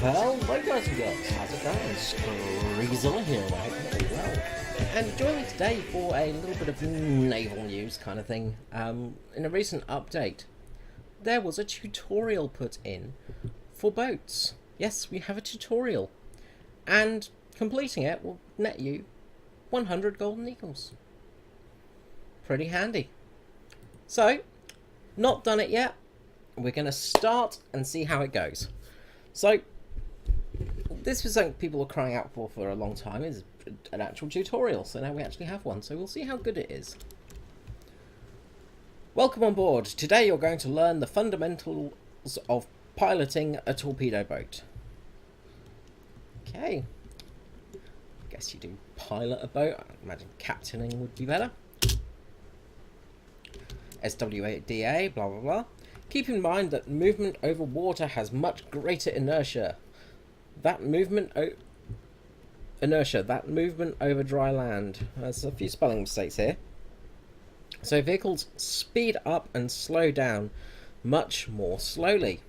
Well, guys and girls, how's it going? Screezilla here, right? Well, and join me today for a little bit of naval news kind of thing. In a recent update, there was a tutorial put in for boats. Yes, we have a tutorial, and completing it will net you 100 golden eagles. Pretty handy. So, not done it yet. We're going to start and see how it goes. So, this was something people were crying out for a long time, is an actual tutorial. So now we actually have one. So we'll see how good it is. Welcome on board. Today you're going to learn the fundamentals of piloting a torpedo boat. Okay. Guess you do pilot a boat. I imagine captaining would be better. SWADA, blah blah blah. Keep in mind that movement over water has much greater inertia. That movement over dry land. There's a few spelling mistakes here. So vehicles speed up and slow down much more slowly.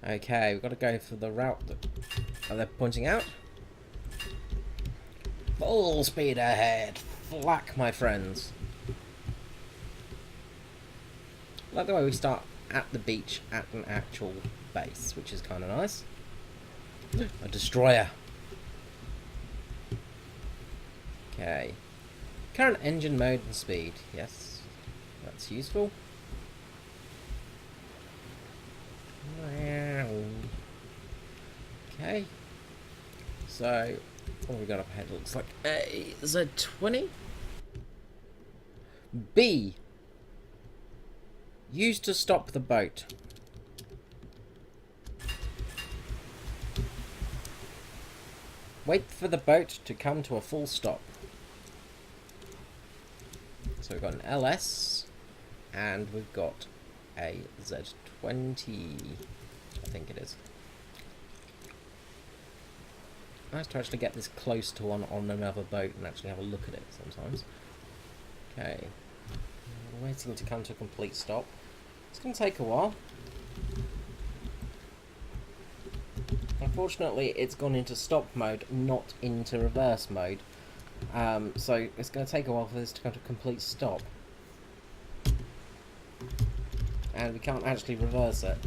Okay, we've got to go for the route that they're pointing out. Full speed ahead. Flak, my friends. I like the way we start at the beach at an actual base, which is kind of nice. A destroyer. Okay. Current engine mode and speed. Yes, that's useful. Okay. So, what have we got up ahead? Looks like a Z20. B. Used to stop the boat. Wait for the boat to come to a full stop. So we've got an LS and we've got a Z20, I think it is. Nice to actually get this close to one on another boat and actually have a look at it sometimes. Okay. We're waiting to come to a complete stop. It's going to take a while. Unfortunately, it's gone into stop mode, not into reverse mode. So it's going to take a while for this to come to a complete stop. And we can't actually reverse it.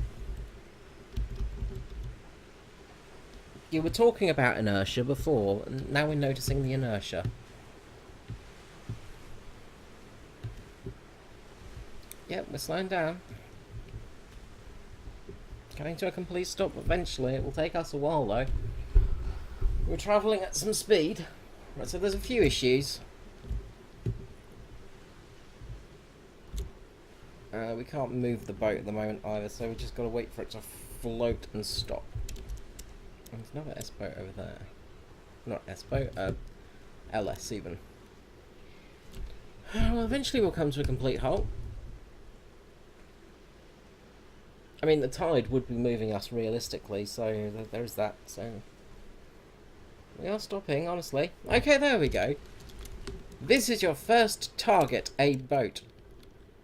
You were talking about inertia before, and now we're noticing the inertia. Yep, we're slowing down. Coming to a complete stop eventually. It will take us a while though. We're travelling at some speed. Right, so there's a few issues. We can't move the boat at the moment either, so we've just got to wait for it to float and stop. And there's another S-boat over there. Not S-boat, LS even. Well, eventually we'll come to a complete halt. I mean, the tide would be moving us realistically, so there's that. So we are stopping, honestly. Okay, there we go. This is your first target, a boat.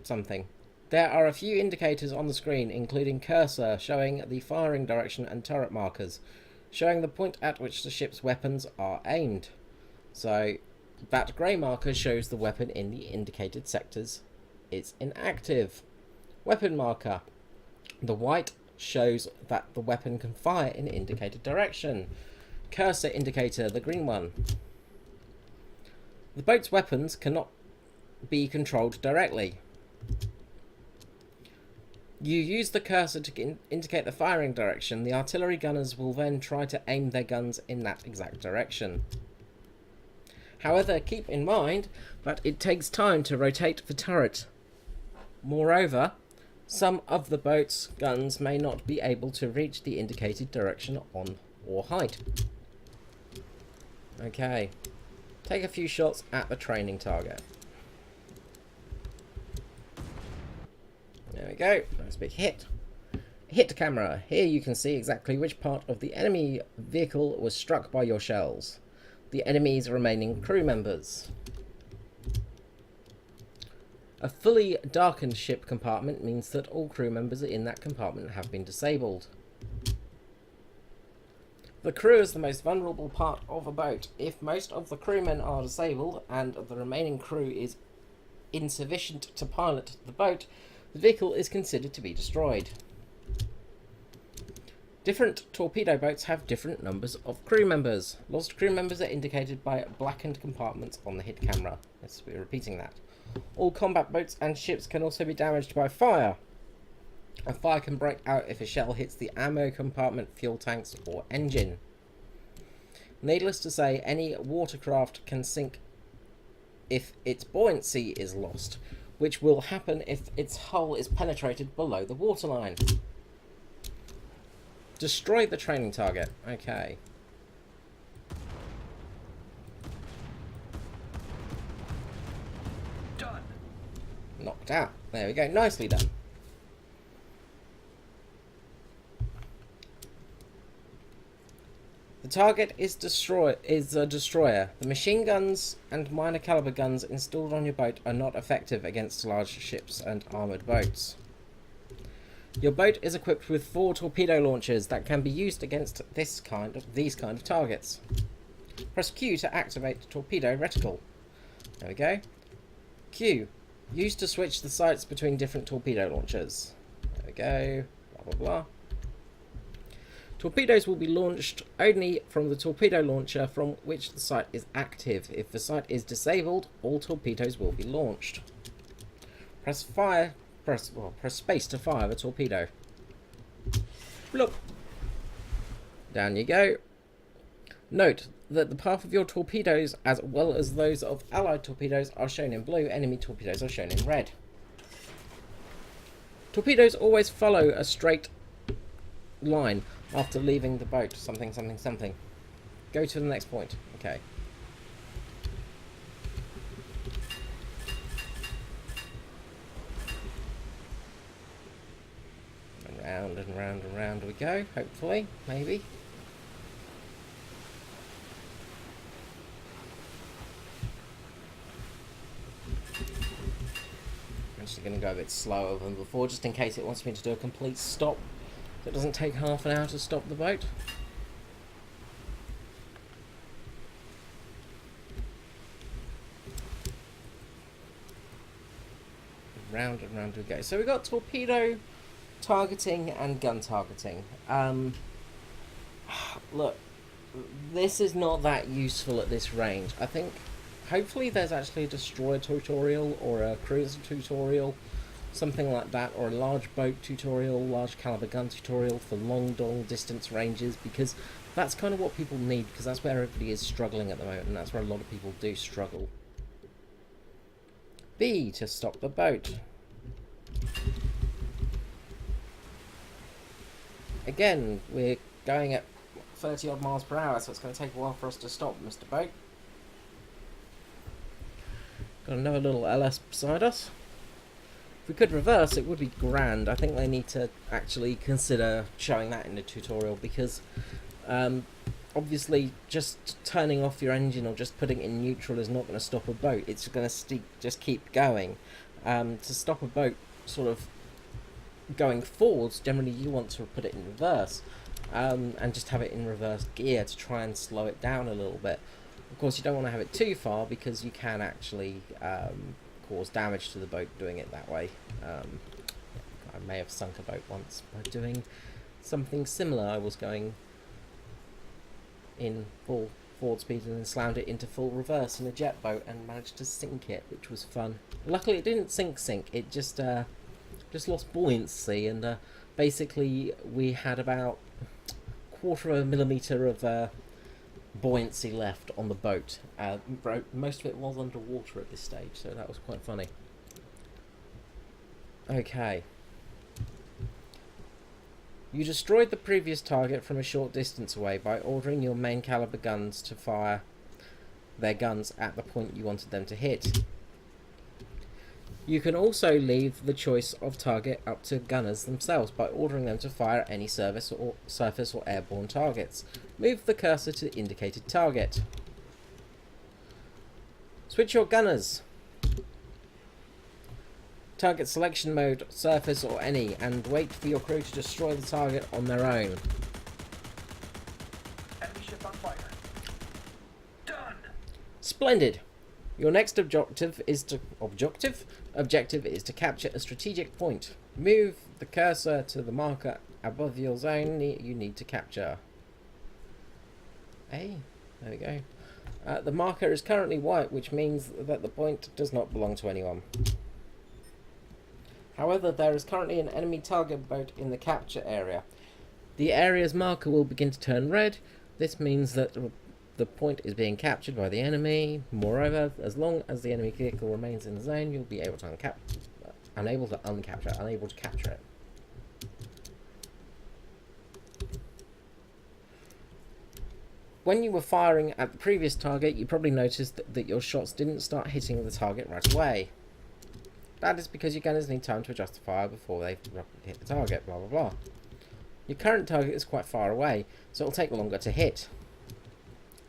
Something. There are a few indicators on the screen, including cursor showing the firing direction and turret markers, showing the point at which the ship's weapons are aimed. So that grey marker shows the weapon in the indicated sectors is inactive. Weapon marker. The white shows that the weapon can fire in indicated direction. Cursor indicator, the green one. The boat's weapons cannot be controlled directly. You use the cursor to indicate the firing direction. The artillery gunners will then try to aim their guns in that exact direction. However, keep in mind that it takes time to rotate the turret. Moreover, some of the boat's guns may not be able to reach the indicated direction on or height. Okay. Take a few shots at the training target. There we go. Nice big hit. Hit camera. Here you can see exactly which part of the enemy vehicle was struck by your shells. The enemy's remaining crew members. A fully darkened ship compartment means that all crew members in that compartment have been disabled. The crew is the most vulnerable part of a boat. If most of the crewmen are disabled and the remaining crew is insufficient to pilot the boat, the vehicle is considered to be destroyed. Different torpedo boats have different numbers of crew members. Lost crew members are indicated by blackened compartments on the HID camera. Let's be repeating that. All combat boats and ships can also be damaged by fire. A fire can break out if a shell hits the ammo compartment, fuel tanks, or engine. Needless to say, any watercraft can sink if its buoyancy is lost, which will happen if its hull is penetrated below the waterline. Destroy the training target. Okay. Done. Knocked out. There we go. Nicely done. The target is a destroyer. The machine guns and minor caliber guns installed on your boat are not effective against large ships and armoured boats. Your boat is equipped with 4 torpedo launchers that can be used against these kind of targets. Press Q to activate torpedo reticle. There we go. Q. Used to switch the sights between different torpedo launchers. There we go. Blah blah blah. Torpedoes will be launched only from the torpedo launcher from which the sight is active. If the sight is disabled, all torpedoes will be launched. Press space to fire the torpedo. Look. Down you go. Note that the path of your torpedoes, as well as those of allied torpedoes, are shown in blue. Enemy torpedoes are shown in red. Torpedoes always follow a straight line after leaving the boat. Something, something, something. Go to the next point. Okay. And round and round and round we go. Hopefully. Maybe. I'm actually going to go a bit slower than before, just in case it wants me to do a complete stop. It doesn't take half an hour to stop the boat. Round and round we go. So we've got torpedo targeting and gun targeting. Look, this is not that useful at this range. I think hopefully there's actually a destroyer tutorial or a cruiser tutorial, something like that, or a large boat tutorial, large caliber gun tutorial for long distance ranges, because that's kind of what people need, because that's where everybody is struggling at the moment, and that's where a lot of people do struggle. B, to stop the boat. Again, we're going at 30 odd miles per hour, so it's going to take a while for us to stop, Mr. Boat. Got another little LS beside us. If we could reverse, it would be grand. I think they need to actually consider showing that in the tutorial, because obviously just turning off your engine or just putting it in neutral is not going to stop a boat. It's going to just keep going. To stop a boat sort of going forwards, generally you want to put it in reverse, and just have it in reverse gear to try and slow it down a little bit. Of course, you don't want to have it too far, because you can actually cause damage to the boat doing it that way. I may have sunk a boat once by doing something similar. I was going in full forward speed and then slammed it into full reverse in a jet boat and managed to sink it, which was fun. Luckily it didn't sink, it just lost buoyancy, and basically we had about 1/4 millimeter of buoyancy left on the boat. Most of it was underwater at this stage, so that was quite funny. Okay. You destroyed the previous target from a short distance away by ordering your main caliber guns to fire their guns at the point you wanted them to hit. You can also leave the choice of target up to gunners themselves by ordering them to fire at any surface or airborne targets. Move the cursor to the indicated target. Switch your gunners. Target selection mode, surface or any, and wait for your crew to destroy the target on their own. Enemy ship on fire. Done. Splendid. Your next objective is to capture a strategic point. Move the cursor to the marker above your zone you need to capture. Hey, there we go. The marker is currently white, which means that the point does not belong to anyone. However, there is currently an enemy target boat in the capture area. The area's marker will begin to turn red. This means that the point is being captured by the enemy. Moreover, as long as the enemy vehicle remains in the zone, you'll be able to unable to capture it. When you were firing at the previous target, you probably noticed that your shots didn't start hitting the target right away. That is because your gunners need time to adjust the fire before they hit the target, blah blah blah. Your current target is quite far away, so it'll take longer to hit.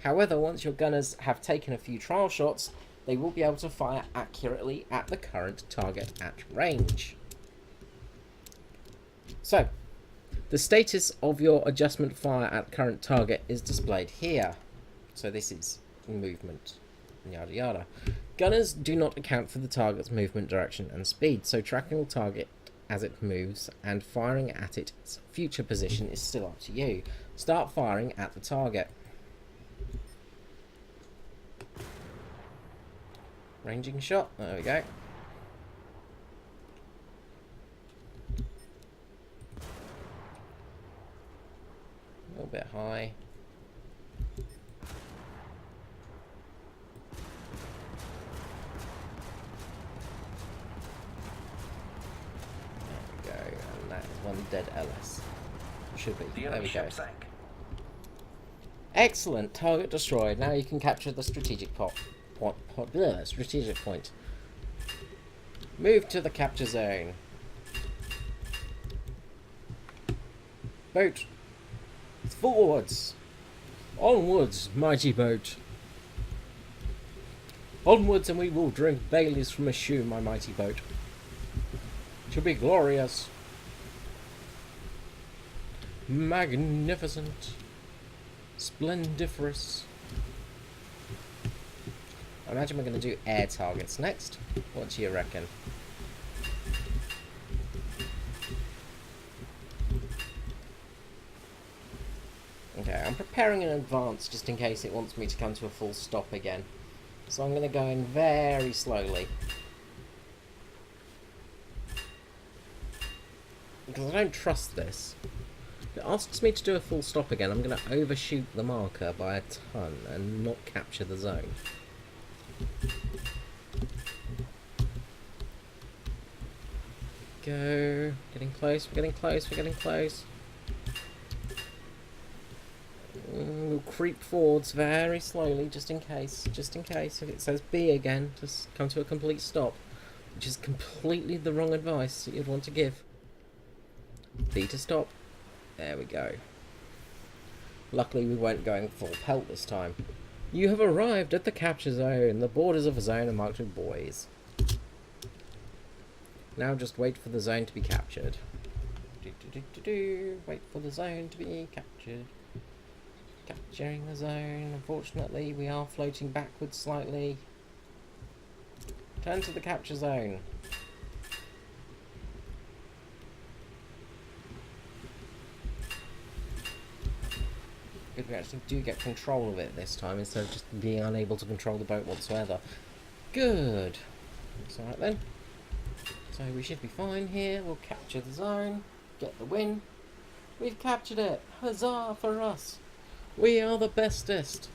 However, once your gunners have taken a few trial shots, they will be able to fire accurately at the current target at range. So, the status of your adjustment fire at current target is displayed here. So this is movement, yada yada. Gunners do not account for the target's movement direction and speed, so tracking the target as it moves and firing at its future position is still up to you. Start firing at the target. Ranging shot, there we go. A little bit high. There we go, and that is one dead LS. Should be. There we go. Excellent, target destroyed. Now you can capture the strategic strategic point. Move to the capture zone. Boat. Forwards. Onwards, mighty boat. Onwards, and we will drink Baileys from a shoe, my mighty boat. To be glorious. Magnificent. Splendiferous. I imagine we're going to do air targets next. What do you reckon? Okay, I'm preparing in advance just in case it wants me to come to a full stop again. So I'm going to go in very slowly. Because I don't trust this. If it asks me to do a full stop again, I'm going to overshoot the marker by a ton and not capture the zone. Go. Getting close, we're getting close, we're getting close. We'll creep forwards very slowly, just in case. Just in case. If it says B again, just come to a complete stop. Which is completely the wrong advice that you'd want to give. B to stop. There we go. Luckily we weren't going full pelt this time. You have arrived at the capture zone. The borders of the zone are marked with buoys. Now just wait for the zone to be captured. Wait for the zone to be captured. Capturing the zone. Unfortunately, we are floating backwards slightly. Turn to the capture zone. Good, we actually do get control of it this time instead of just being unable to control the boat whatsoever. Good. That's alright then. So we should be fine here. We'll capture the zone. Get the win. We've captured it. Huzzah for us. We are the bestest.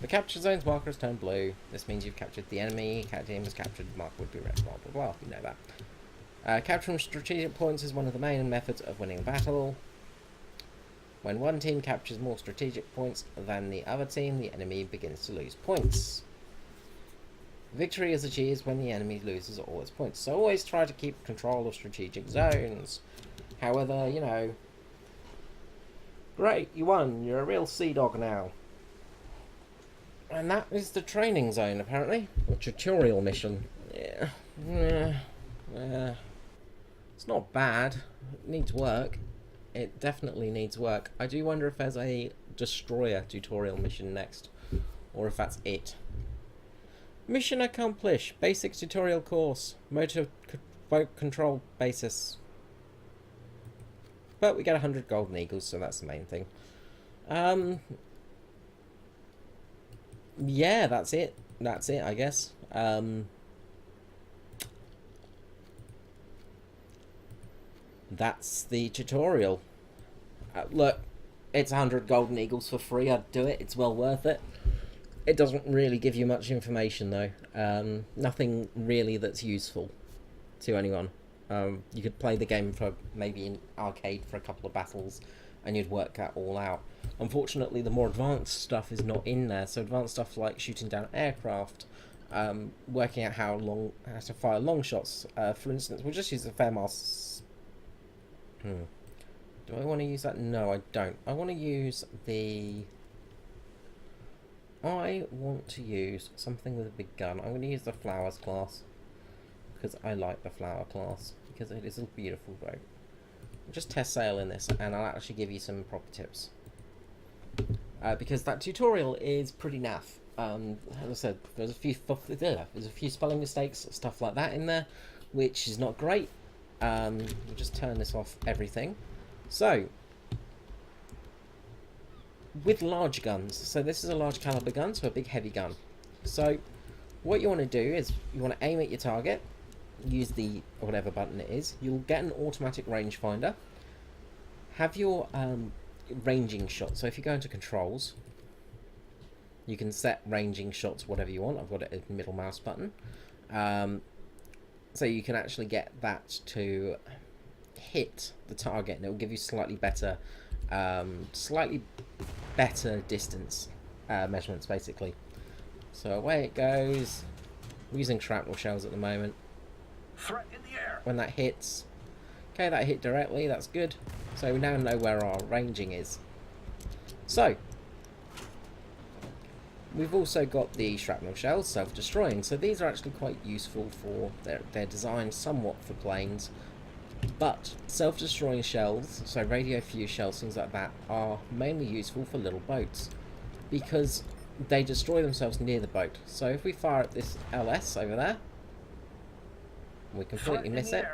The capture zone's marker has turned blue. This means you've captured the enemy. Team has captured. Mark would be red. Blah blah blah. You know that. Capturing strategic points is one of the main methods of winning a battle. When one team captures more strategic points than the other team, the enemy begins to lose points. Victory is achieved when the enemy loses all its points. So always try to keep control of strategic zones. However, you know. Great, you won. You're a real sea dog now. And that is the training zone, apparently. A tutorial mission. Yeah. It's not bad. It needs work. It definitely needs work. I do wonder if there's a destroyer tutorial mission next, or if that's it. Mission accomplished. Basic tutorial course. Motor boat control basis. But we get 100 golden eagles, so that's the main thing. Yeah, that's it. That's it, I guess. That's the tutorial. Look, it's 100 golden eagles for free. I'd do it. It's well worth it. It doesn't really give you much information, though. Nothing really that's useful to anyone. You could play the game for maybe an arcade for a couple of battles, and you'd work that all out. Unfortunately, the more advanced stuff is not in there. So advanced stuff like shooting down aircraft, working out how to fire long shots. For instance, we'll just use the Fairmass. Do I want to use that? No, I don't. I want to use something with a big gun. I'm going to use the Flowers class, because I like the Flower class, because it is a beautiful boat. I'll just test sail in this, and I'll actually give you some proper tips. Because that tutorial is pretty naff. As I said, there's a few spelling mistakes, stuff like that in there, which is not great. We'll just turn this off everything. So, with large guns, so this is a large caliber gun, so a big heavy gun. So, what you want to do is you want to aim at your target, use the whatever button it is. You'll get an automatic rangefinder. Have your ranging shot. So if you go into controls, you can set ranging shots whatever you want. I've got it as middle mouse button. So you can actually get that to hit the target, and it will give you slightly better distance measurements, basically. So away it goes. We're using shrapnel shells at the moment. Threat in the air. When that hits, okay, that hit directly. That's good. So we now know where our ranging is. So we've also got the shrapnel shells, self-destroying. So these are actually quite useful for they're designed somewhat for planes, but self-destroying shells, so radio fuse shells, things like that, are mainly useful for little boats because they destroy themselves near the boat. So if we fire at this LS over there, we completely miss it.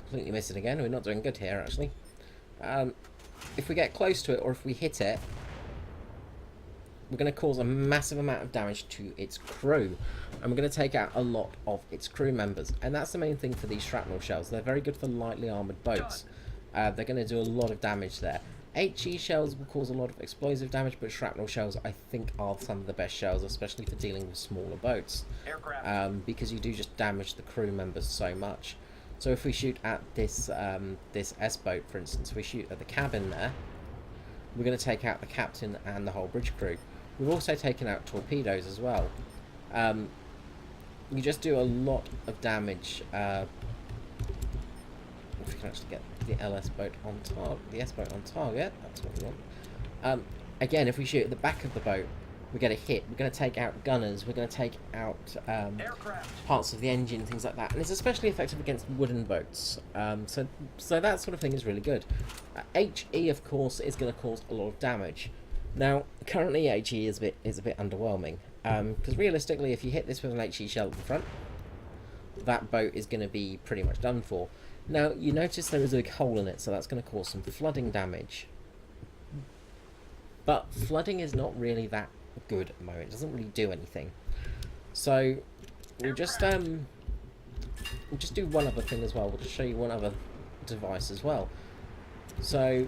Completely miss it again. We're not doing good here, actually. If we get close to it, or if we hit it, we're going to cause a massive amount of damage to its crew, and we're going to take out a lot of its crew members. And that's the main thing for these shrapnel shells. They're very good for lightly armoured boats. They're going to do a lot of damage there. HE shells will cause a lot of explosive damage, but shrapnel shells, I think, are some of the best shells, especially for dealing with smaller boats, because you do just damage the crew members so much. So if we shoot at this this S-boat, for instance, we shoot at the cabin there, we're going to take out the captain and the whole bridge crew. We've also taken out torpedoes as well. You just do a lot of damage. If we can actually get the S-boat on target, that's what we want. Again, if we shoot at the back of the boat, we get a hit. We're going to take out gunners. We're going to take out parts of the engine, things like that. And it's especially effective against wooden boats. So that sort of thing is really good. HE, of course, is going to cause a lot of damage. Now, currently HE is a bit underwhelming. Because realistically, if you hit this with an HE shell at the front, that boat is going to be pretty much done for. Now, you notice there is a big hole in it, so that's going to cause some flooding damage. But flooding is not really that good at the moment. It doesn't really do anything. So we'll just do one other thing as well. We'll just show you one other device as well. So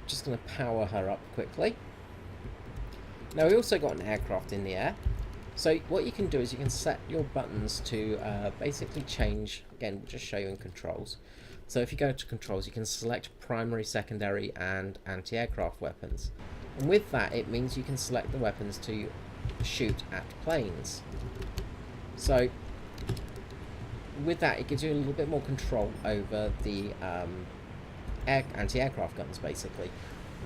just going to power her up quickly. Now we also got an aircraft in the air. So what you can do is you can set your buttons to basically change. Again, we'll just show you in controls. So if you go to controls, you can select primary, secondary and anti-aircraft weapons. And with that, it means you can select the weapons to shoot at planes. So with that, it gives you a little bit more control over the anti-aircraft guns, basically.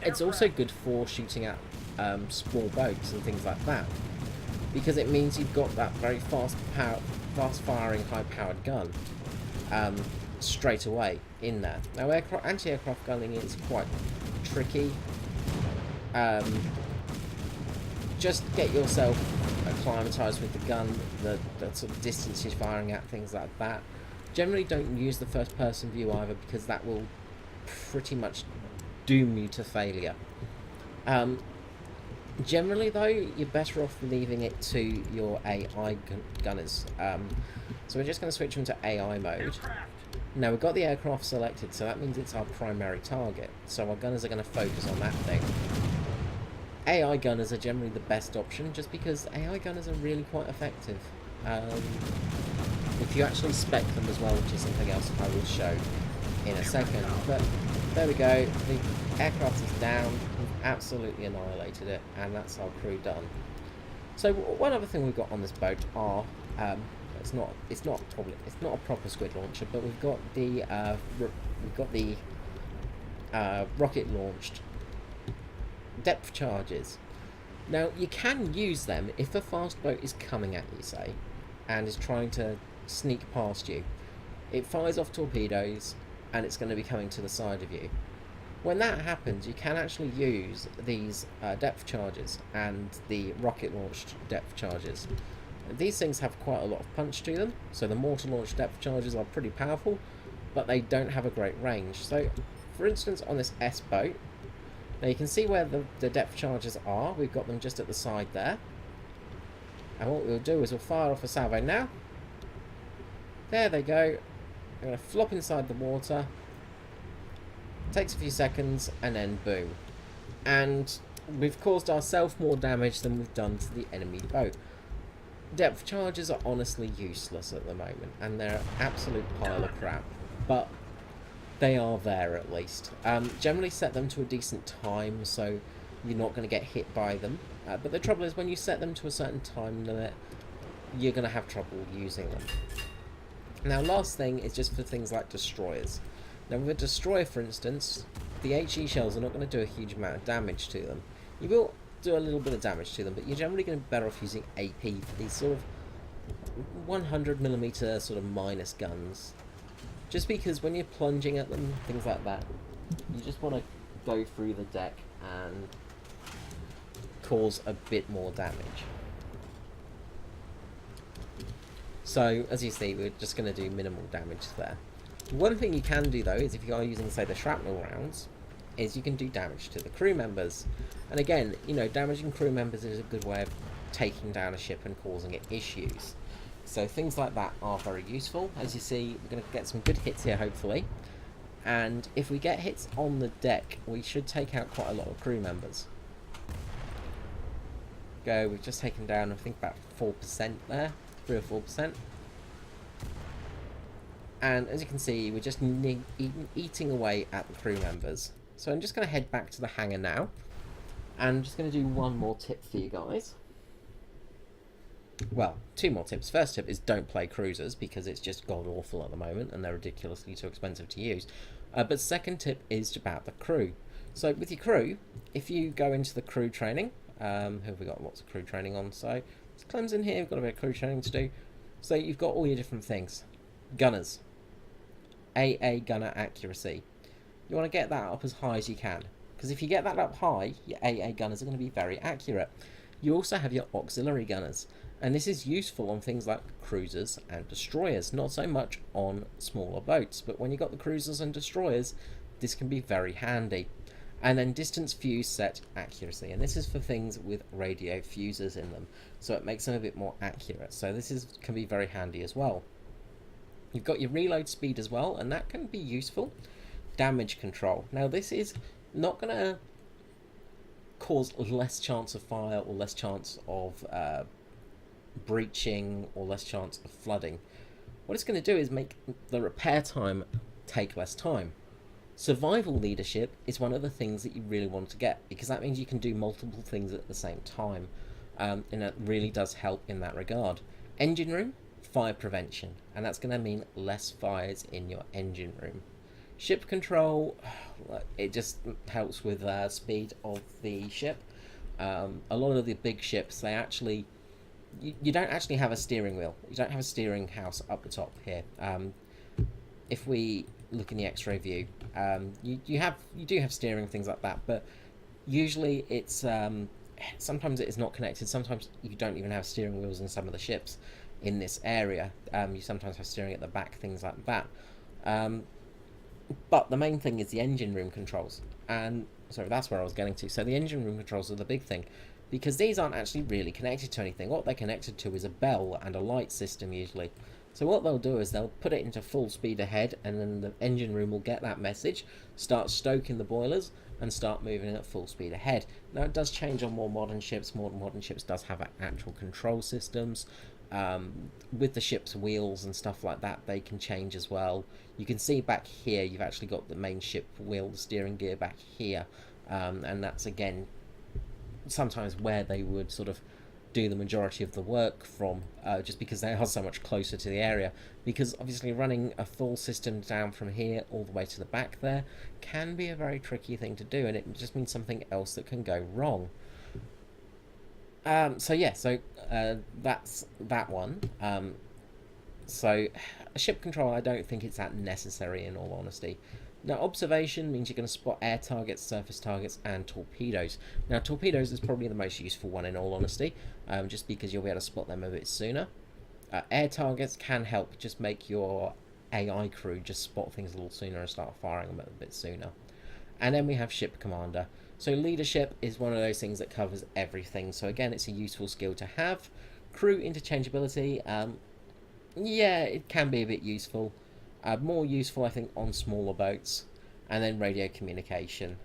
It's also good for shooting at small boats and things like that. because it means you've got that very fast-firing, high-powered gun straight away in there. Now, anti-aircraft gunning is quite tricky. Just get yourself acclimatized with the gun, the sort of distance you're firing at, things like that. Generally don't use the first person view either, because that will pretty much doom you to failure. Generally though, you're better off leaving it to your AI gunners. So we're just going to switch into AI mode. Now we've got the aircraft selected, so that means it's our primary target. So our gunners are going to focus on that thing. AI gunners are generally the best option, just because AI gunners are really quite effective. If you actually spec them as well, which is something else I will show in a second. But there we go, the aircraft is down, we've absolutely annihilated it, and that's our crew done. So one other thing we've got on this boat are, it's not a proper squid launcher, but we've got the rocket launched depth charges. Now you can use them if a fast boat is coming at you, say, and is trying to sneak past you. It fires off torpedoes and it's going to be coming to the side of you. When that happens, you can actually use these depth charges and the rocket launched depth charges. These things have quite a lot of punch to them, so the mortar launched depth charges are pretty powerful, but they don't have a great range. So for instance, on this S boat, now you can see where the depth charges are. We've got them just at the side there. And what we'll do is we'll fire off a salvo now. There they go. They're going to flop inside the water. Takes a few seconds and then boom. And we've caused ourselves more damage than we've done to the enemy boat. Depth charges are honestly useless at the moment, and they're an absolute pile of crap. But they are there at least. Generally set them to a decent time, so you're not going to get hit by them. But the trouble is, when you set them to a certain time limit, you're going to have trouble using them. Now, last thing is just for things like destroyers. Now, with a destroyer, for instance, the HE shells are not going to do a huge amount of damage to them. You will do a little bit of damage to them, but you're generally going to be better off using AP for these sort of 100mm sort of minus guns. Just because when you're plunging at them, things like that, you just want to go through the deck and cause a bit more damage. So, as you see, we're just going to do minimal damage there. One thing you can do, though, is if you are using, say, the shrapnel rounds, is you can do damage to the crew members. And again, you know, damaging crew members is a good way of taking down a ship and causing it issues. So things like that are very useful. As you see, we're going to get some good hits here, hopefully. And if we get hits on the deck, we should take out quite a lot of crew members. We've just taken down, I think, about 4% there. 3 or 4%. And as you can see, we're just eating away at the crew members. So I'm just going to head back to the hangar now. And I'm just going to do one more tip for you guys. Well, 2 more tips. First tip is don't play cruisers, because it's just god awful at the moment and they're ridiculously too expensive to use. But second tip is about the crew. So with your crew, if you go into the crew training, who have we got lots of crew training on? So it's Clem's in here, we've got a bit of crew training to do. So you've got all your different things. Gunners. AA gunner accuracy. You want to get that up as high as you can, because if you get that up high, your AA gunners are going to be very accurate. You also have your auxiliary gunners, and this is useful on things like cruisers and destroyers, not so much on smaller boats, but when you've got the cruisers and destroyers, this can be very handy. And then distance fuse set accuracy, and this is for things with radio fuses in them, so it makes them a bit more accurate. So this can be very handy as well. You've got your reload speed as well, and that can be useful. Damage control. Now this is not going to cause less chance of fire or less chance of breaching or less chance of flooding. What it's going to do is make the repair time take less time. Survival leadership is one of the things that you really want to get, because that means you can do multiple things at the same time, and it really does help in that regard. Engine room, fire prevention, and that's going to mean less fires in your engine room. Ship control, it just helps with speed of the ship. A lot of the big ships, you don't actually have a steering wheel. You don't have a steering house up the top here. If we look in the X-ray view, you do have steering, things like that, but usually it's sometimes it is not connected. Sometimes you don't even have steering wheels in some of the ships in this area. You sometimes have steering at the back, things like that. But the main thing is the engine room controls, and sorry, that's where I was getting to. So the engine room controls are the big thing, because these aren't actually really connected to anything. What they're connected to is a bell and a light system usually. So what they'll do is they'll put it into full speed ahead, and then the engine room will get that message, start stoking the boilers, and start moving at full speed ahead. Now it does change on more modern ships. More modern ships does have actual control systems. With the ship's wheels and stuff like that, they can change as well. You can see back here, you've actually got the main ship wheel, the steering gear back here, and that's again sometimes where they would sort of do the majority of the work from, just because they are so much closer to the area. Because obviously running a full system down from here all the way to the back there can be a very tricky thing to do, and it just means something else that can go wrong. So yeah, so that's that one. So a ship control, I don't think it's that necessary in all honesty. Now observation means you're going to spot air targets, surface targets, and torpedoes. Now torpedoes is probably the most useful one in all honesty, just because you'll be able to spot them a bit sooner. Air targets can help just make your AI crew just spot things a little sooner and start firing them a bit sooner. And then we have ship commander. So leadership is one of those things that covers everything. So again, it's a useful skill to have. Crew interchangeability, yeah, it can be a bit useful. More useful, I think, on smaller boats. And then radio communication,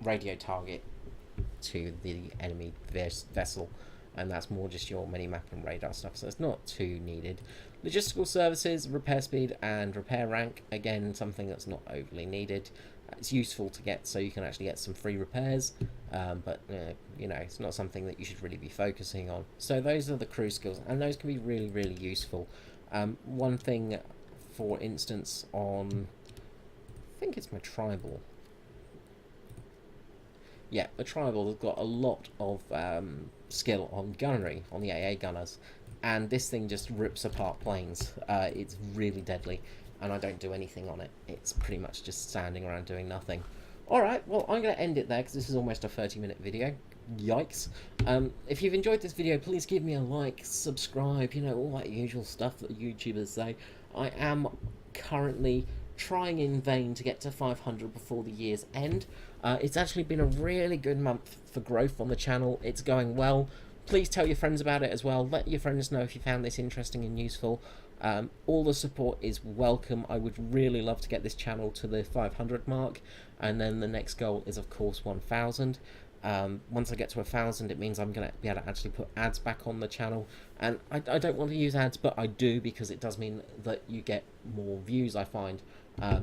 radio target to the enemy vessel, and that's more just your mini-map and radar stuff, so it's not too needed. Logistical services, repair speed and repair rank, again, something that's not overly needed. It's useful to get so you can actually get some free repairs, but you know, it's not something that you should really be focusing on. So those are the crew skills, and those can be really, really useful. One thing, for instance, on, I think it's my tribal. Yeah, the tribal has got a lot of skill on gunnery, on the AA gunners, and this thing just rips apart planes. It's really deadly, and I don't do anything on it. It's pretty much just standing around doing nothing. Alright, well, I'm going to end it there, because this is almost a 30-minute video. Yikes. If you've enjoyed this video, please give me a like, subscribe, you know, all that usual stuff that YouTubers say. I am currently trying in vain to get to 500 before the year's end. It's actually been a really good month for growth on the channel. It's going well. Please tell your friends about it as well. Let your friends know if you found this interesting and useful. All the support is welcome. I would really love to get this channel to the 500 mark, and then the next goal is of course 1000. Once I get to 1000, it means I'm going to be able to actually put ads back on the channel, and I don't want to use ads, but I do, because it does mean that you get more views. I find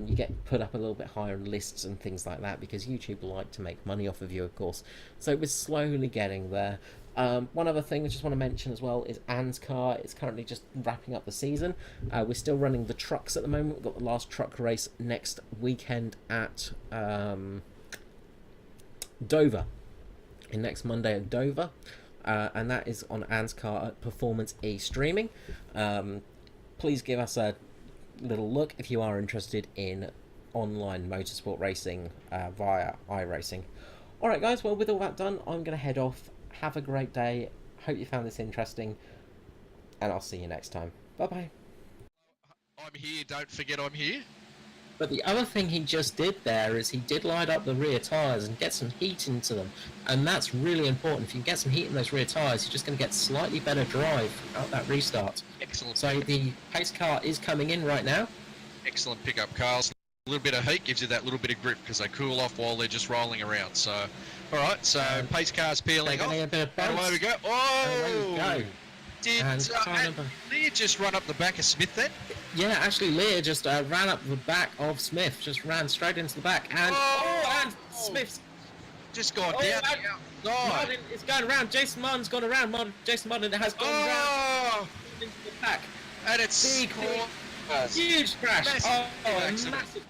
you get put up a little bit higher in lists and things like that, because YouTube like to make money off of you, of course. So we're slowly getting there. One other thing I just want to mention as well is Anne's car. It's currently just wrapping up the season. We're still running the trucks at the moment. We've got the last truck race next weekend at Dover. Next Monday at Dover, and that is on Anne's car at Performance E Streaming. Please give us a little look if you are interested in online motorsport racing via iRacing. Alright guys, well with all that done, I'm going to head off. Have a great day. Hope you found this interesting, and I'll see you next time. Bye bye. I'm here, don't forget I'm here. But the other thing he just did there is he did light up the rear tyres and get some heat into them, and that's really important. If you get some heat in those rear tyres, you're just going to get slightly better drive out that restart. Excellent. So the pace car is coming in right now. Excellent pickup, Carl. A little bit of heat gives you that little bit of grip, because they cool off while they're just rolling around. So, all right, so pace car's peeling off. A bit of And away we go. Oh! Away we go. Did Leah just run up the back of Smith then? Yeah, actually Leah just ran up the back of Smith, just ran straight into the back, and and Smith's just gone down. Martin is going around. Jason Martin's gone around. Jason Martin has gone around into the back. And it's huge crash. Massive a massive